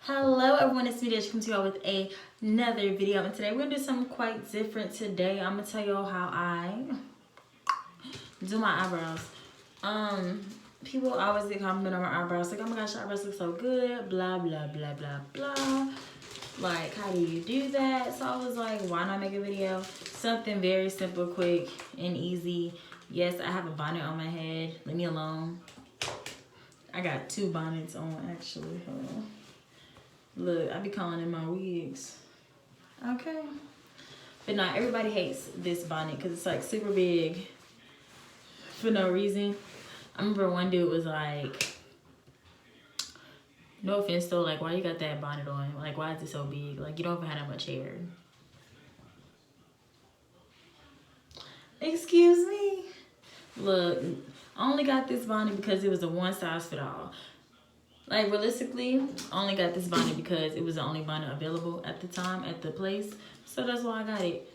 Hello everyone, it's me Dish coming to y'all with another video, and today we're gonna do something quite different. Today I'm gonna tell y'all how I do my eyebrows. People always get compliment on my eyebrows, like, oh my gosh, your eyebrows look so good, blah blah blah blah blah. Like, how do you do that? So I was like, why not make a video? Something very simple, quick, and easy. Yes, I have a bonnet on my head. Leave me alone. I got two bonnets on actually. Hold on. Look, I be calling in my wigs. Okay. But nah, everybody hates this bonnet because it's like super big for no reason. I remember one dude was like, no offense though, like, why you got that bonnet on? Like, why is it so big? Like, you don't even have that much hair. Excuse me? Look, I only got this bonnet because it was a one size fit all. Like, realistically, I only got this bonnet because it was the only bonnet available at the time at the place. So that's why I got it.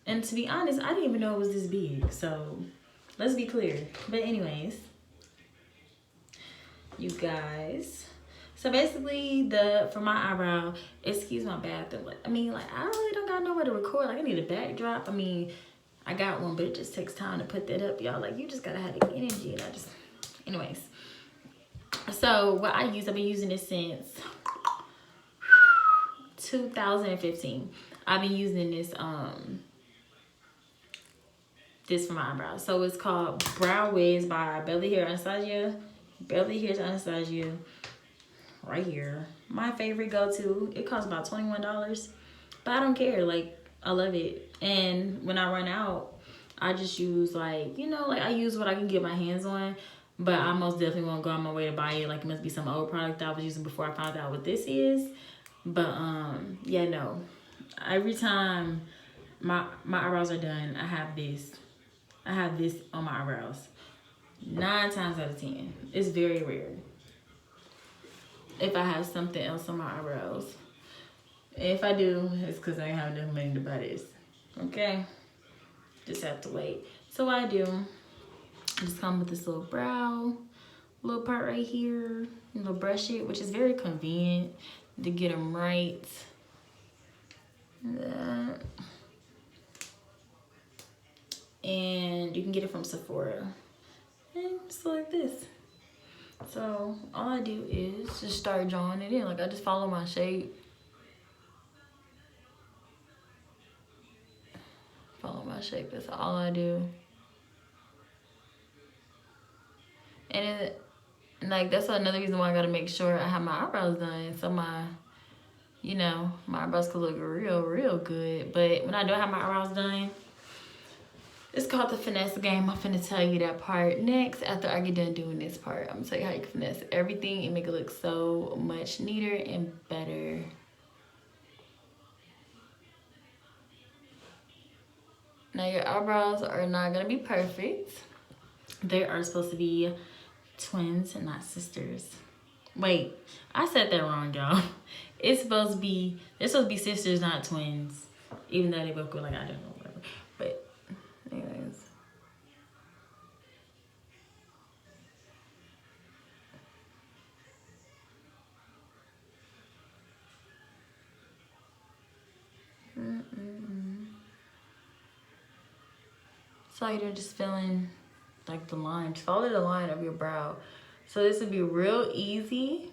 And to be honest, I didn't even know it was this big. So let's be clear. But anyways, you guys. So basically, for my eyebrow, excuse my bathroom. I mean, like, I really don't got nowhere to record. Like, I need a backdrop. I mean, I got one, but it just takes time to put that up, y'all. Like, you just gotta have the energy. And anyways. So what I've been using this since 2015. I've been using this this for my eyebrows. So it's called Brow Wigs by Belly Hair Anastasia. Belly Hair Anastasia, right here. My favorite go-to. It costs about $21, but I don't care. Like, I love it. And when I run out, I just use, like, you know, like, I use what I can get my hands on. But I most definitely won't go on my way to buy it. Like, it must be some old product that I was using before I found out what this is. But yeah, no. Every time my eyebrows are done, I have this. I have this on my eyebrows. 9 times out of 10. It's very rare if I have something else on my eyebrows. If I do, it's because I ain't have enough money to buy this. Okay? Just have to wait. So what I do, I just come with this little little part right here, and they'll brush it, which is very convenient to get them right. And you can get it from Sephora. And just like this. So all I do is just start drawing it in. Like, I just follow my shape. Follow my shape, that's all I do. And like, that's another reason why I gotta make sure I have my eyebrows done, so my eyebrows could look real good. But when I don't have my eyebrows done, it's called the finesse game. I'm finna tell you that part next. After I get done doing this part, I'm gonna tell you how you can finesse everything and make it look so much neater and better. Now, your eyebrows are not gonna be perfect. They are supposed to be twins and not sisters. Wait, I said that wrong, y'all. They're supposed to be sisters, not twins. Even though they both go like, I don't know, whatever. But anyways. So you're just feeling like the line. Just follow the line of your brow. So this would be real easy.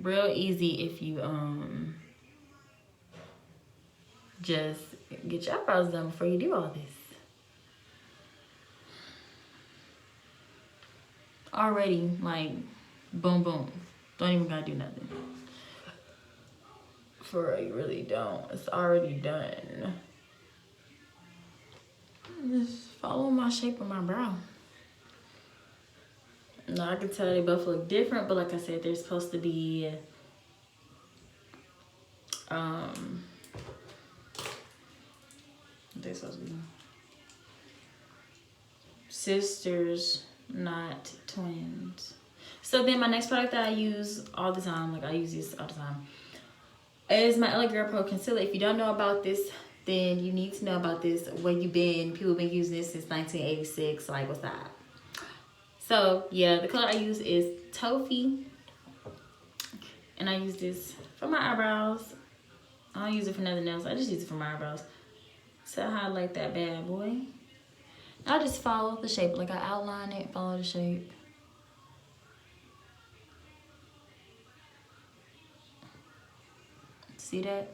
Real easy if you just get your eyebrows done before you do all this. Already, like, boom boom. Don't even gotta do nothing. For real, you really don't. It's already done. Just follow my shape of my brow. Now I can tell they both look different, but like I said, they're supposed to be they're supposed to be sisters, not twins. So then my next product that I use all the time, like I use this all the time, is my LA Girl Pro Concealer. If you don't know about this then you need to know about this. Where you been? People been using this since 1986. Like, what's that? So yeah, the color I use is Toffee, and I use this for my eyebrows. I don't use it for nothing else. I just use it for my eyebrows to highlight that bad boy. I just follow the shape, like I outline it, follow the shape. See that?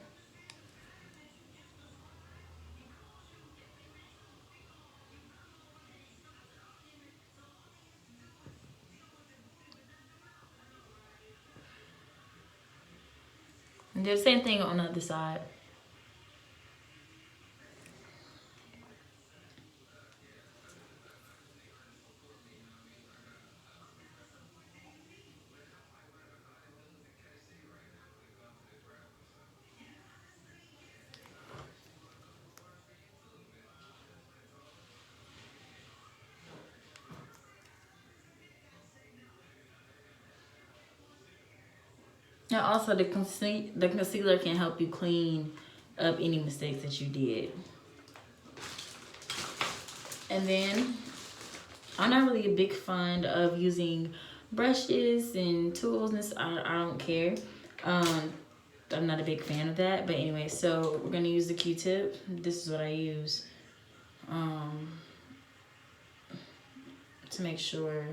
And do the same thing on the other side. And also the concealer can help you clean up any mistakes that you did. And then I'm not really a big fan of using brushes and tools and I don't care. I'm not a big fan of that. But anyway, so we're gonna use the Q-tip. This is what I use to make sure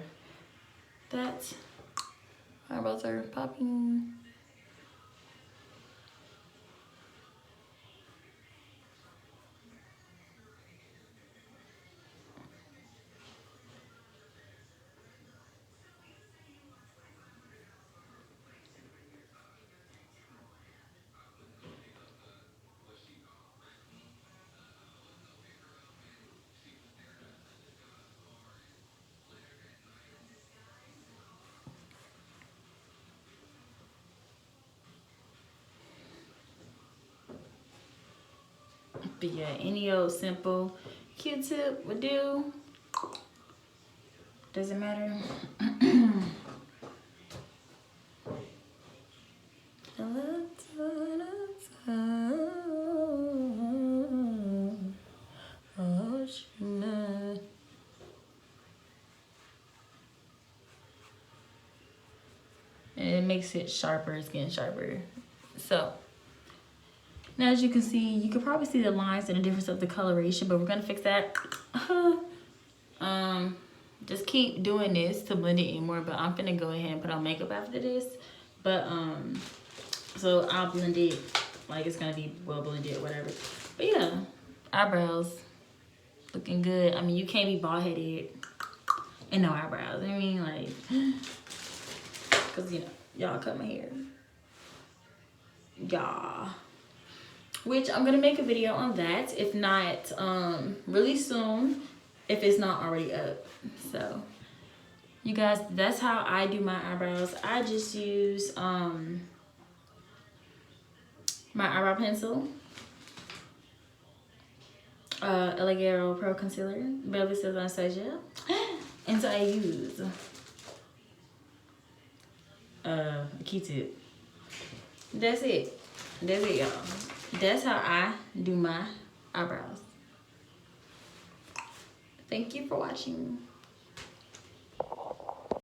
that eyebrows are popping. But yeah, any old simple Q-tip would do. Doesn't matter. And it makes it sharper, it's getting sharper. So now, as you can see, you can probably see the lines and the difference of the coloration, but we're gonna fix that. Just keep doing this to blend it in more, but I'm finna go ahead and put on makeup after this. But so I'll blend it like it's gonna be well blended, whatever. But yeah, eyebrows looking good. I mean, you can't be bald headed and no eyebrows. I mean, like, cause you know y'all cut my hair, y'all. Which I'm gonna make a video on that, if not really soon, if it's not already up. So you guys, that's how I do my eyebrows. I just use my eyebrow pencil, Elegero Pro Concealer, Beverly Hills Anastasia, and so I use a Q-tip. That's it. That's it, y'all. That's how I do my eyebrows. Thank you for watching.